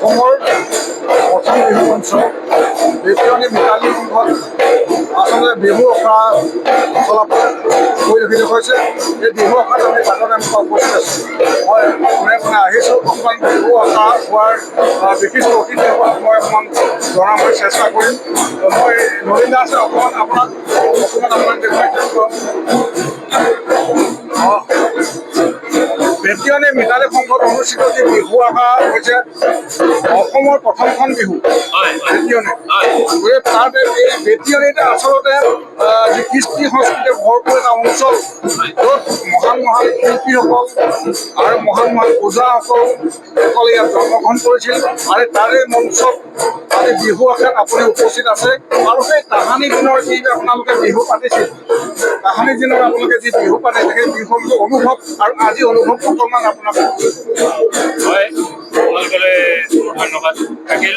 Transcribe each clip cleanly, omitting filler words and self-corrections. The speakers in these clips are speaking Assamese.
অসমৰ প্ৰথম বিহু মঞ্চ বেতিয়নী মিতালী সংঘত আচলতে বিহু অখৰা চলাফল পৰিলক্ষিত হৈছে। এই বিহু অখৰাত আমি বাটত উপস্থিত আছোঁ। মই কোনে কোনে আহিছোঁ অকণমান বিহু অখৰা হোৱাৰ বিশিষ্ট অতিথিসকলক মই অকণমান জনাবলৈ চেষ্টা কৰিম। মই নলিন দাস অকণমান আপোনাক দেখুৱাই বেতিয়নী মিতালী সংঘত অনুষ্ঠিত যি বিহু অখৰা হৈছে অসমৰ প্ৰথমখন বিহু বেতিয়নী। গতিকে তাত এই বেতিয়নীত আচলতে যি কৃষ্টি সংস্কৃতিৰ ভৰপূৰ এটা অঞ্চল, য'ত মহান মহান শিল্পীসকল আৰু মহান মহান পূজাসকলে ইয়াত জন্মগ্ৰহণ কৰিছিল। আৰু তাৰে মঞ্চত আজি বিহু আখৰাত আপুনি উপস্থিত আছে। আৰু সেই তাহানি দিনৰ যি আপোনালোকে বিহু পাতিছিল, তাহানি দিনৰ আপোনালোকে যি বিহু পাতিছিল সেই বিহুৰ অনুভৱ আৰু আজি অনুভৱ অকণমান আপোনাক হয়, আপোনালোকলৈ ধন্যবাদ থাকিল।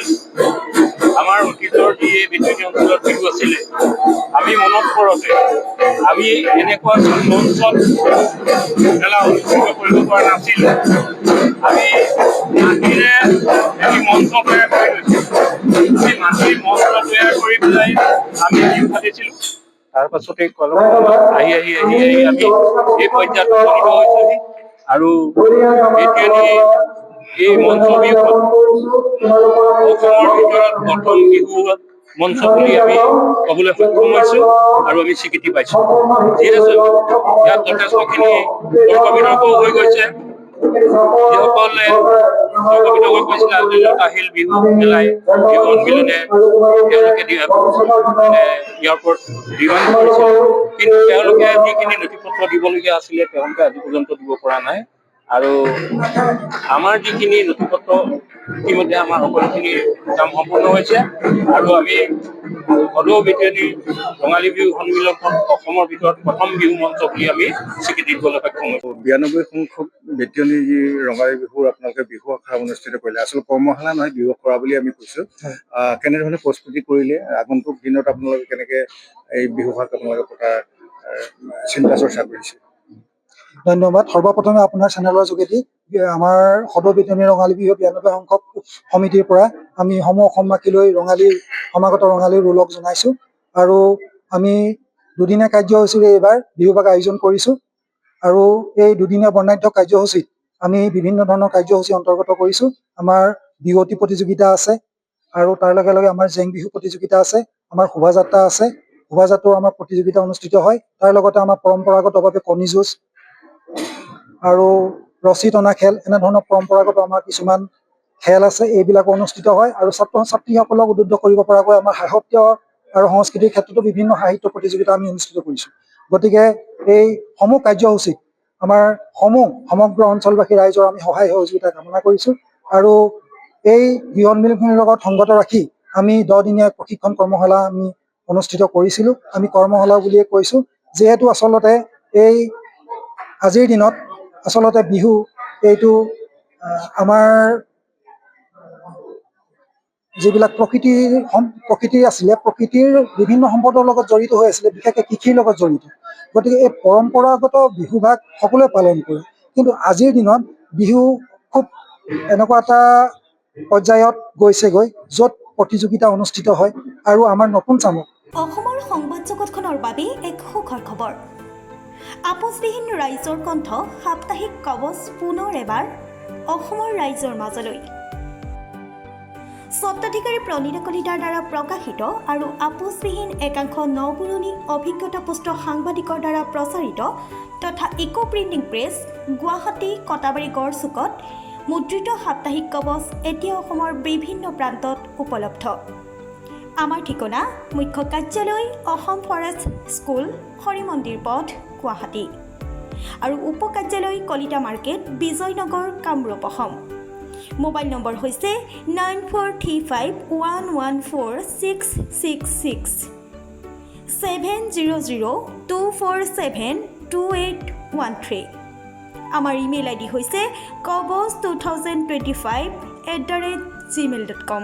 আমাৰ অতীতৰ যি বেতিয়নী অঞ্চলত বিহু আছিলে, আমি মনত কৰোঁতে আমি এনেকুৱা মঞ্চত মেলা অনুষ্ঠিত কৰিব পৰা নাছিলোঁ। আমি মাটিৰে এটি মঞ্চ তৈয়াৰ কৰি লৈছিলোঁ। সেই মাটিৰ মঞ্চ তৈয়াৰ কৰি পেলাই আমি বিহু পাতিছিলোঁ। তাৰ পাছতে আহি আমি এই পৰ্যায়ত উপনীত হৈছোহি। আৰু বেতিয়নী এই মঞ্চ বিহুখন অসমৰ ভিতৰত প্ৰথম বিহু মঞ্চ বুলি আমি ক'বলৈ সক্ষম হৈছোঁ আৰু আমি স্বীকৃতি পাইছোঁ। যিহেতু ইয়াত যথেষ্টখিনি তৰ্ক বিতৰ্কও হৈ গৈছে। যিসকলে তৰ্ক বিতৰ্ক কৰিছিলে আজিলত আহিল বিহু মেলাই বিহু সন্মিলনে তেওঁলোকে ইয়াৰ ওপৰত ডিমাণ্ড কৰিছিল। কিন্তু তেওঁলোকে যিখিনি নথি পত্ৰ দিবলগীয়া আছিলে তেওঁলোকে আজি পৰ্যন্ত দিব পৰা নাই। আৰু আমাৰ যিখিনি নথি পত্ৰ ইতিমধ্যে আমাৰ সকলোখিনি কাম সম্পূৰ্ণ হৈছে। আৰু আমি সদৌ বেতিয়নী ৰঙালী বিহু সন্মিলনখন অসমৰ ভিতৰত প্ৰথম বিহু মঞ্চ বুলি আমি স্বীকৃতি দিবলৈ সক্ষম হৈছোঁ। 92 সংখ্যক বেতিয়নী যি ৰঙালী বিহুৰ আপোনালোকে বিহু আখৰা অনুষ্ঠিত কৰিলে, আচলতে কৰ্মশালা নহয় বিহু আখৰা বুলি আমি কৈছোঁ। কেনেধৰণে প্ৰস্তুতি কৰিলে, আগন্তুক দিনত আপোনালোকে কেনেকৈ এই বিহু ভাগ আপোনালোকে পতাৰ চিন্তা চৰ্চা কৰিছে? ধন্যবাদ। সৰ্বপ্ৰথমে আপোনাৰ চেনেলৰ যোগেদি আমাৰ সদৌ বেতিয়নী ৰঙালী বিহু 92 সংখ্যক সমিতিৰ পৰা আমি সমূহ অসমবাসীলৈ সমাগত ৰঙালীৰ ওলগ জনাইছোঁ। আৰু আমি দুদিনীয়া কাৰ্যসূচীৰে এইবাৰ বিহু ভাগ আয়োজন কৰিছোঁ। আৰু এই দুদিনীয়া বৰ্ণাঢ্য কাৰ্যসূচীত আমি বিভিন্ন ধৰণৰ কাৰ্যসূচী অন্তৰ্গত কৰিছোঁ। আমাৰ বিহুৱতী প্ৰতিযোগিতা আছে, আৰু তাৰ লগে লগে আমাৰ জেং বিহু প্ৰতিযোগিতা আছে, আমাৰ শোভাযাত্ৰা আছে। শোভাযাত্ৰাও আমাৰ প্ৰতিযোগিতা অনুষ্ঠিত হয়। তাৰ লগতে আমাৰ পৰম্পৰাগতভাৱে কণী যুঁজ আৰু ৰছী টনা খেল, এনেধৰণৰ পৰম্পৰাগত আমাৰ কিছুমান খেল আছে, এইবিলাক অনুষ্ঠিত হয়। আৰু ছাত্ৰ ছাত্ৰীসকলক উদ্বুদ্ধ কৰিব পৰাকৈ আমাৰ সাহিত্য আৰু সংস্কৃতিৰ ক্ষেত্ৰতো বিভিন্ন সাহিত্য প্ৰতিযোগিতা আমি অনুষ্ঠিত কৰিছোঁ। গতিকে এই সমূহ কাৰ্যসূচীত আমাৰ সমগ্ৰ অঞ্চলবাসী ৰাইজৰ আমি সহায় সহযোগিতা কামনা কৰিছোঁ। আৰু এই বিহু সন্মিলনখিনিৰ লগত সংগত ৰাখি আমি 10 দিনীয়া প্ৰশিক্ষণ কৰ্মশালা আমি অনুষ্ঠিত কৰিছিলোঁ। আমি কৰ্মশালা বুলিয়ে কৈছোঁ, যিহেতু আচলতে এই আজিৰ দিনত আচলতে বিহু এইটো আমাৰ যিবিলাক প্ৰকৃতিৰ আছিলে, প্ৰকৃতিৰ বিভিন্ন সম্পদৰ লগত জড়িত হৈ আছিলে, বিশেষকৈ কৃষিৰ লগত জড়িত। গতিকে এই পৰম্পৰাগত বিহুভাগ সকলোৱে পালন কৰে। কিন্তু আজিৰ দিনত বিহু খুব এনেকুৱা এটা পৰ্যায়ত গৈছেগৈ য'ত প্ৰতিযোগিতা অনুষ্ঠিত হয়। আৰু আমাৰ নতুন চামক অসমৰ সংবাদ জগতখনৰ বাবে এক সুখৰ খবৰ। আপোচবিহীন ৰাইজৰ কণ্ঠ সাপ্তাহিক কবচ পুনৰ এবাৰ অসমৰ ৰাইজৰ মাজলৈ। স্বত্বাধিকাৰী প্ৰণীতা কলিতাৰ দ্বাৰা প্ৰকাশিত আৰু আপোচবিহীন একাংশ নপুৰণি অভিজ্ঞতাপুষ্ট সাংবাদিকৰ দ্বাৰা প্ৰচাৰিত তথা eco printing press, Guwahati Katabari গড়চুকত মুদ্ৰিত সাপ্তাহিক কবচ এতিয়া অসমৰ বিভিন্ন প্ৰান্তত উপলব্ধ। আমাৰ ঠিকনা মুখ্য কাৰ্যালয় অসম ফৰেষ্ট স্কুল, হৰি মন্দিৰ পথ, গুৱাহাটী। আৰু উপ কাৰ্যালয় Kalita market, Bijoynagar, Kamrup, Assam. Mobile number হৈছে 9435114666 70024728113। আমাৰ ইমেইল আইডি হৈছে kobos2025@gmail.com।